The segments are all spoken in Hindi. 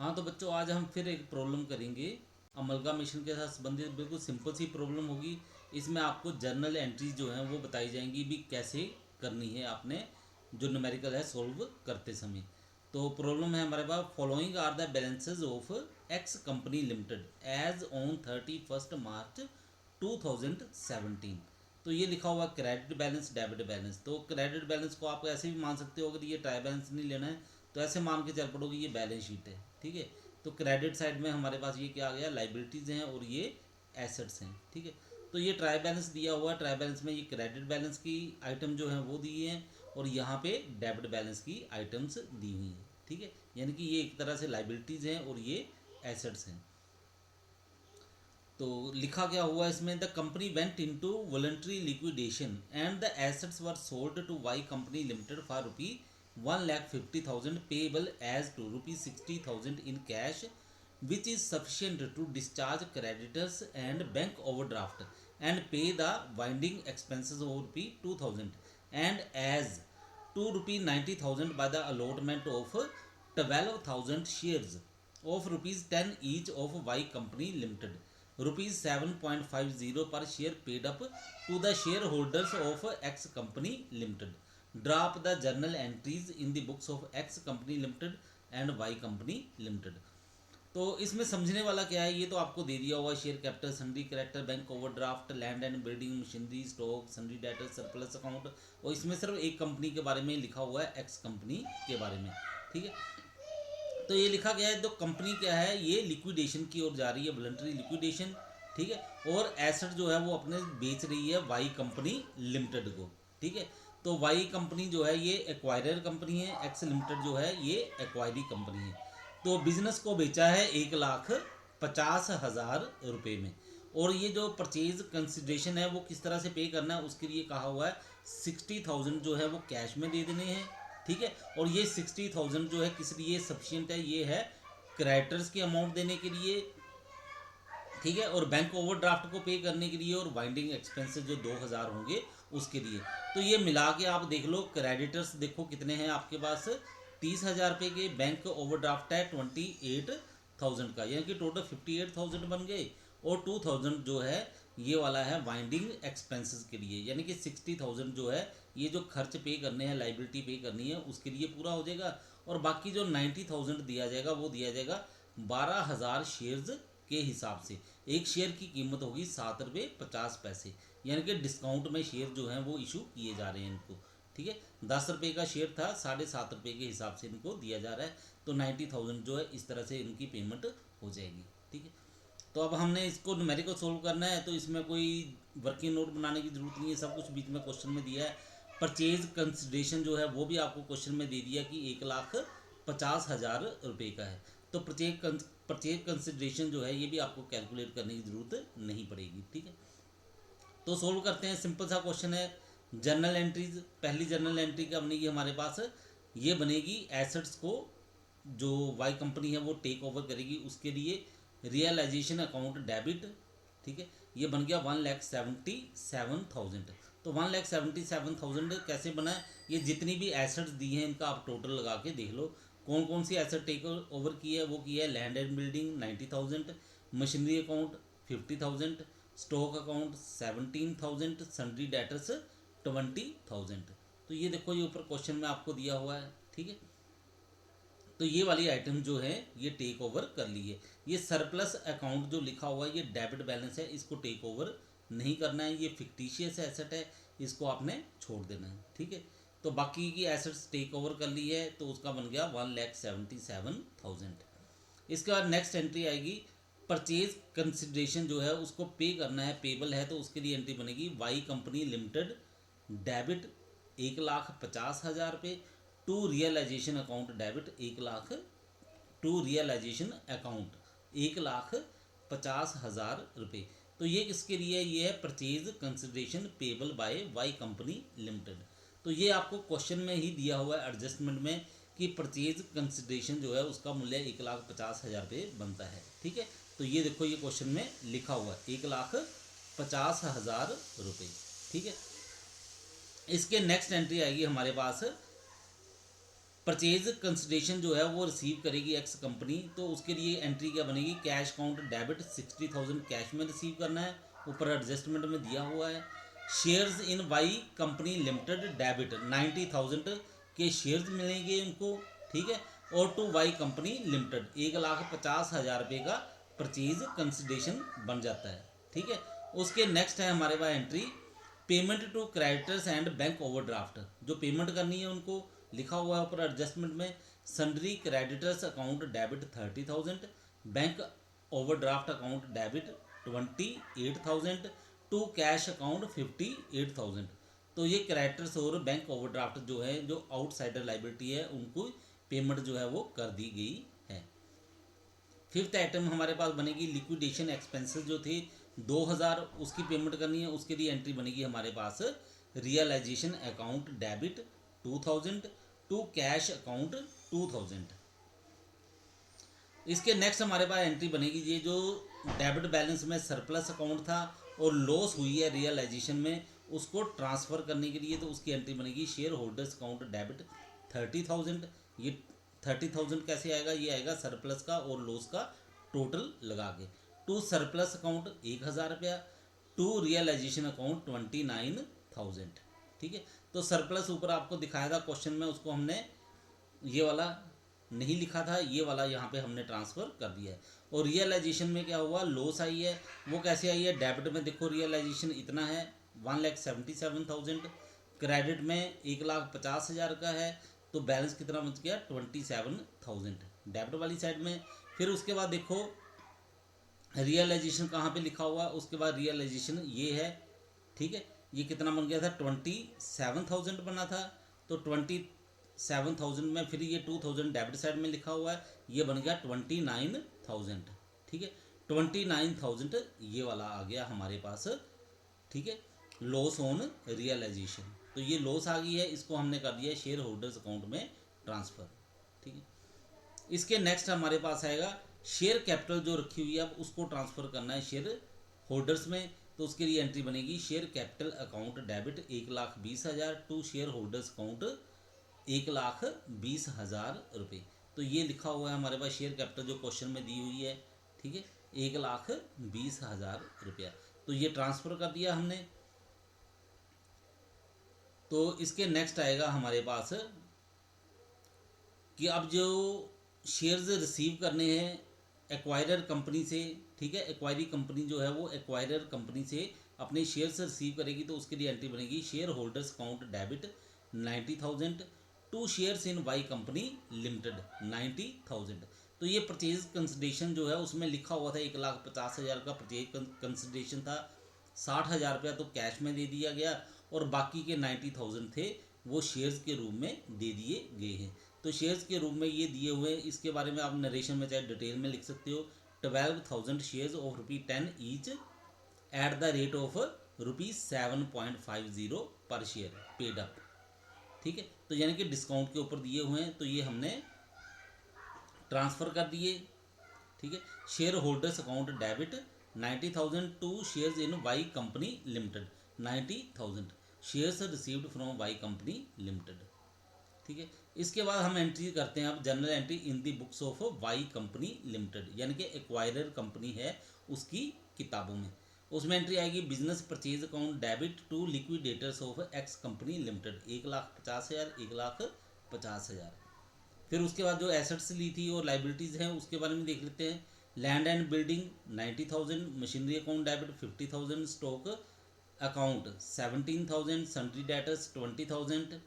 हाँ तो बच्चों, आज हम फिर एक प्रॉब्लम करेंगे अमलगामेशन के साथ संबंधित। बिल्कुल सिंपल सी प्रॉब्लम होगी। इसमें आपको जर्नल एंट्रीज जो हैं वो बताई जाएंगी भी कैसे करनी है आपने, जो न्यूमेरिकल है सॉल्व करते समय। तो प्रॉब्लम है हमारे पास, following are the balances of X company limited as on 31 March 2017। तो ये लिखा हुआ क्रेडिट बैलेंस, डेबिट बैलेंस। तो क्रेडिट बैलेंस को आप ऐसे भी मान सकते हो, अगर ये ट्राई बैलेंस नहीं लेना है तो ऐसे मान के चल पड़ोगे ये बैलेंस शीट है। ठीक है, तो क्रेडिट साइड में हमारे पास ये क्या आ गया, लाइबिलिटीज़ हैं और ये एसेट्स हैं। ठीक है, तो ये ट्राई बैलेंस दिया हुआ है। ट्राई बैलेंस में ये क्रेडिट बैलेंस की आइटम जो है वो दी हैं और यहाँ पे डेबिट बैलेंस की आइटम्स दी हुई हैं। ठीक है, यानी कि ये एक तरह से लाइबिलिटीज़ हैं और ये एसेट्स हैं। तो लिखा क्या हुआ इसमें, the company went into voluntary liquidation and the assets were sold to Y company limited for ₹1,50,000 payable as to ₹60,000 in cash which is sufficient to discharge creditors and bank overdraft and pay the winding expenses of ₹2,000 and as to ₹90,000 by the allotment of 12,000 shares of ₹10 each of Y Company Limited. ₹7.50 per share paid up to the shareholders of X Company Limited. Drop the journal entries in the books of X Company Limited and Y Company Limited. तो इसमें समझने वाला क्या है, ये तो आपको दे दिया हुआ, share capital, sundry character, bank overdraft, land and building, machinery, stock, sundry debtor, surplus account. और इसमें सिर्फ एक कंपनी के बारे में लिखा हुआ है, एक्स कंपनी के बारे में। ठीक है, तो ये लिखा गया है, तो कंपनी क्या है, ये लिक्विडेशन की ओर जा रही है, वॉलंटरी लिक्विडेशन। ठीक है, और एसेट जो है वो अपने बेच रही है वाई कंपनी लिमिटेड को। ठीक है, तो वाई कंपनी जो है ये एक्वायरर कंपनी है, एक्स लिमिटेड जो है ये एक्वायरी कंपनी है। तो बिजनेस को बेचा है 1,50,000 रुपये में। और ये जो परचेज कंसिडरेशन है वो किस तरह से पे करना है, उसके लिए कहा हुआ है 60,000 जो है वो कैश में दे देने हैं। ठीक है, और ये 60,000 जो है किस लिए सफिशिएंट है, ये है क्रेडिटर्स के अमाउंट देने के लिए। ठीक है, और बैंक ओवरड्राफ्ट को पे करने के लिए, और वाइंडिंग एक्सपेंसेस जो 2,000 होंगे उसके लिए। तो ये मिला के आप देख लो, क्रेडिटर्स देखो कितने हैं आपके पास, 30,000 रुपये के। बैंक ओवरड्राफ्ट है 28,000 का, यानी कि टोटल 58,000 बन गए। और 2,000 जो है ये वाला है वाइंडिंग एक्सपेंसेस के लिए, यानी कि 60,000 जो है ये जो खर्च पे करने हैं, लाइबिलिटी पे करनी है उसके लिए पूरा हो जाएगा। और बाकी जो 90,000 दिया जाएगा वो दिया जाएगा 12,000 शेयर्स के हिसाब से। एक शेयर की कीमत होगी ₹7.50, यानी कि डिस्काउंट में शेयर जो हैं वो इशू किए जा रहे हैं इनको। ठीक है, 10 रुपये का शेयर था, ₹7.50 के हिसाब से इनको दिया जा रहा है। तो 90,000 जो है इस तरह से इनकी पेमेंट हो जाएगी। ठीक है, तो अब हमने इसको न्यूमेरिकल सोल्व करना है, तो इसमें कोई वर्किंग नोट बनाने की जरूरत नहीं है, सब कुछ बीच में क्वेश्चन में दिया है। परचेज कंसिडरेशन जो है वो भी आपको क्वेश्चन में दे दिया कि 1,50,000 रुपये का है। तो परचेज कंसिडरेशन जो है ये भी आपको कैलकुलेट करने की ज़रूरत नहीं पड़ेगी। ठीक है, तो सोल्व करते हैं। सिंपल सा क्वेश्चन है। जर्नल एंट्रीज, पहली जर्नल एंट्री क्या बनेगी हमारे पास, ये बनेगी एसेट्स को जो वाई कंपनी है वो टेक ओवर करेगी उसके लिए रियलाइजेशन अकाउंट डेबिट। ठीक है, ये बन गया 1,77,000। तो 1,77,000 कैसे बना है, ये जितनी भी एसेट्स दी हैं इनका आप टोटल लगा के देख लो। कौन कौन सी एसेट टेक ओवर की है, वो की है land and building 90,000, machinery account 50,000, stock account 17,000, sundry debtors 20,000। तो ये देखो, ये ऊपर क्वेश्चन में आपको दिया हुआ है। ठीक है, तो ये वाली आइटम जो है ये टेक ओवर कर ली है। ये सरप्लस अकाउंट जो लिखा हुआ है ये डेबिट बैलेंस है, इसको टेक ओवर नहीं करना है, ये फिक्टिशियस एसेट है, इसको आपने छोड़ देना है। ठीक है, तो बाकी की एसेट्स टेक ओवर कर ली है, तो उसका बन गया 1,77,000। इसके बाद नेक्स्ट एंट्री आएगी, परचेज कंसिडरेशन जो है उसको पे करना है, पेबल है, तो उसके लिए एंट्री बनेगी वाई कंपनी लिमिटेड डेबिट 1,50,000 रुपये to realisation account debit 1,00,000 to realisation account 1,50,000 रुपये। तो ये किसके लिए, ये है purchase consideration payable by Y company limited. तो ये आपको क्वेश्चन में ही दिया हुआ है एडजस्टमेंट में कि परचेज कंसिडरेशन जो है उसका मूल्य 1,50,000 रुपये बनता है। ठीक है, तो ये देखो ये क्वेश्चन में लिखा हुआ है 1,50,000 रुपये। ठीक है, इसके नेक्स्ट एंट्री आएगी हमारे पास परचेज कंसिडरेशन जो है वो रिसीव करेगी एक्स कंपनी, तो उसके लिए एंट्री क्या बनेगी, कैश अकाउंट डेबिट 60,000 कैश में रिसीव करना है, ऊपर एडजस्टमेंट में दिया हुआ है। Shares in Y company limited debit 90,000 के शेयर्स मिलेंगे उनको, ठीक है। और टू वाई कंपनी लिमिटेड 1,50,000 रुपये का परचेज कंसिडरेशन बन जाता है, ठीक है। उसके नेक्स्ट है हमारे पास entry payment to creditors and bank overdraft, जो पेमेंट करनी है उनको लिखा हुआ है ऊपर एडजस्टमेंट में। Sundry creditors account debit 30,000, bank overdraft account debit 28,000, to cash account 58,000। तो ये क्रेडिटर्स और बैंक ओवरड्राफ्ट जो है, जो आउटसाइडर लाइबिलिटी है, उनको पेमेंट जो है वो कर दी गई है। फिफ्थ आइटम हमारे पास बनेगी लिक्विडेशन एक्सपेंसेस जो थे 2,000, उसकी पेमेंट करनी है, उसके लिए एंट्री बनेगी हमारे पास realisation account debit 2,000 to cash account 2,000। इसके नेक्स्ट हमारे पास एंट्री बनेगी, ये जो डेबिट बैलेंस में सरप्लस अकाउंट था और लॉस हुई है रियलाइजेशन में, उसको ट्रांसफ़र करने के लिए, तो उसकी एंट्री बनेगी शेयर होल्डर्स अकाउंट डेबिट 30,000। ये 30,000 कैसे आएगा, ये आएगा सरप्लस का और लॉस का टोटल लगा के। टू सरप्लस अकाउंट 1,000 रुपया, टू रियलाइजेशन अकाउंट 29,000, ठीक है। तो सरप्लस ऊपर आपको दिखाया था क्वेश्चन में, उसको हमने ये वाला नहीं लिखा था, ये वाला यहाँ पे हमने ट्रांसफ़र कर दिया है। और रियलाइजेशन में क्या हुआ, लॉस आई है, वो कैसे आई है, डेबिट में देखो रियलाइजेशन इतना है 1,77,000, क्रेडिट में 1,50,000 का है, तो बैलेंस कितना बच गया 27,000 डेबिट वाली साइड में। फिर उसके बाद देखो रियलाइजेशन कहाँ पे लिखा हुआ, उसके बाद रियलाइजेशन ये है, ठीक है। ये कितना बन गया था 27,000 बना था, तो 27,000 में फिर ये 2,000 डेबिट साइड में लिखा हुआ है, ये बन गया 29,000, ठीक है। 29,000 ये वाला आ गया हमारे पास, ठीक है, लॉस ऑन रियलाइजेशन। तो ये लॉस आ गई है, इसको हमने कर दिया शेयर होल्डर्स अकाउंट में ट्रांसफ़र, ठीक है। इसके नेक्स्ट हमारे पास आएगा शेयर कैपिटल जो रखी हुई है, अब उसको ट्रांसफ़र करना है शेयर होल्डर्स में, तो उसके लिए एंट्री बनेगी share capital account debit 1,20,000 to shareholders account 1,20,000 रुपये। तो ये लिखा हुआ है हमारे पास शेयर कैपिटल जो क्वेश्चन में दी हुई है, ठीक है, 1,20,000 रुपया, तो ये ट्रांसफ़र कर दिया हमने। तो इसके नेक्स्ट आएगा हमारे पास कि अब जो शेयर्स रिसीव करने हैं एक्वायरर कंपनी से, ठीक है, एक्वायरी कंपनी जो है वो एक्वायरर कंपनी से अपने शेयर्स रिसीव करेगी, तो उसके लिए एंट्री बनेगी shareholders account debit 90,000 to shares in Y company limited 90,000। तो ये परचेज कंसिडरेशन जो है उसमें लिखा हुआ था 1,50,000 का परचेज कंसिडरेशन था, 60,000 रुपया तो कैश में दे दिया गया और बाकी के 90,000 थे वो शेयर्स के रूप में दे दिए गए हैं। तो शेयर्स के रूप में ये दिए हुए हैं, इसके बारे में आप नरेशन में चाहे डिटेल में लिख सकते हो। 12,000 shares of ₹10 each at the rate of ₹7.50 पर शेयर पेड अप, ठीक है। तो यानी कि डिस्काउंट के ऊपर दिए हुए हैं, तो ये हमने ट्रांसफ़र कर दिए, ठीक है। Shareholders account debit 90,000 to shares in Y company limited 90,000 shares received from Y company limited, ठीक है। इसके बाद हम एंट्री करते हैं अब general entry in the books of Y company limited, यानी कि एक्वायरर कंपनी है उसकी किताबों में। उसमें एंट्री आएगी business purchase account debit to liquidators of X company limited 1,50,000 1,50,000। फिर उसके बाद जो एसेट्स ली थी और लाइबिलिटीज़ हैं उसके बारे में देख लेते हैं। Land and building 90,000, machinery account debit 50,000, stock account 17,000, sundry debtors 20,000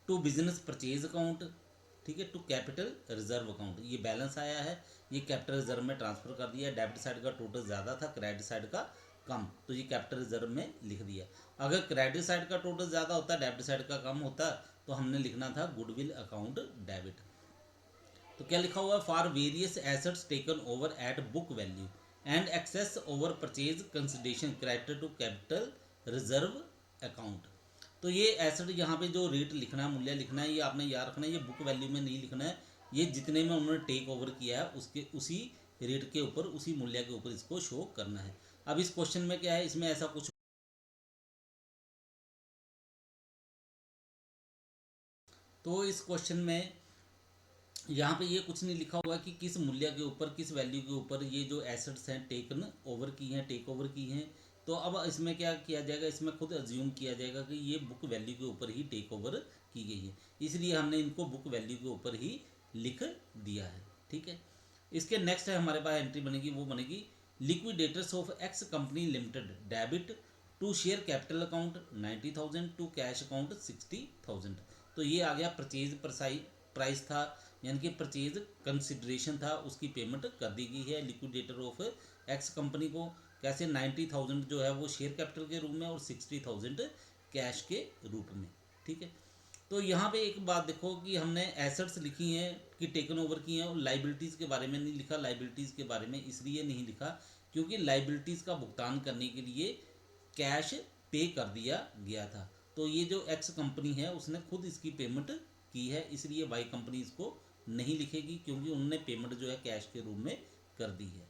to business purchase account, ठीक है, टू कैपिटल रिजर्व अकाउंट। ये बैलेंस आया है, ये कैपिटल रिजर्व में ट्रांसफ़र कर दिया। डेबिट साइड का टोटल ज़्यादा था, क्रेडिट साइड का कम, तो ये कैपिटल रिजर्व में लिख दिया। अगर क्रेडिट साइड का टोटल ज़्यादा होता, डेबिट साइड का कम होता, तो हमने लिखना था गुडविल अकाउंट डेबिट। तो क्या लिखा हुआ है, for various assets taken over at book value and excess over purchase consideration credit to capital reserve account. तो ये एसेट यहाँ पे जो रेट लिखना है, मूल्य लिखना है, ये आपने याद रखना है, ये बुक वैल्यू में नहीं लिखना है, ये जितने में उन्होंने टेक ओवर किया है उसके उसी रेट के ऊपर, उसी मूल्य के ऊपर इसको शो करना है। अब इस क्वेश्चन में क्या है, इसमें ऐसा कुछ, तो इस क्वेश्चन में यहाँ पे ये कुछ नहीं लिखा हुआ कि किस मूल्य के ऊपर, किस वैल्यू के ऊपर ये जो एसेट्स हैं टेकन ओवर की हैं, टेक ओवर की हैं। तो अब इसमें क्या किया जाएगा, इसमें खुद अज्यूम किया जाएगा कि ये बुक वैल्यू के ऊपर ही टेक ओवर की गई है, इसलिए हमने इनको बुक वैल्यू के ऊपर ही लिख दिया है। ठीक है, इसके नेक्स्ट है हमारे पास एंट्री बनेगी, वो बनेगी liquidators of X company limited debit to share capital account 90,000 to cash account 60,000। तो ये आ गया परचेज प्राइस था, यानी कि परचेज कंसिडरेशन था, उसकी पेमेंट कर दी गई है लिक्विडेटर ऑफ एक्स कंपनी को। कैसे, 90,000 जो है वो शेयर कैपिटल के रूप में और 60,000 कैश के रूप में। ठीक है, तो यहाँ पे एक बात देखो कि हमने एसेट्स लिखी हैं कि टेकन ओवर की हैं और लाइबिलिटीज़ के बारे में नहीं लिखा। लाइबिलिटीज़ के बारे में इसलिए नहीं लिखा क्योंकि लाइबिलिटीज़ का भुगतान करने के लिए कैश पे कर दिया गया था। तो ये जो एक्स कंपनी है उसने खुद इसकी पेमेंट की है, इसलिए वाई कंपनी इसको नहीं लिखेगी क्योंकि उन्होंने पेमेंट जो है कैश के रूप में कर दी है।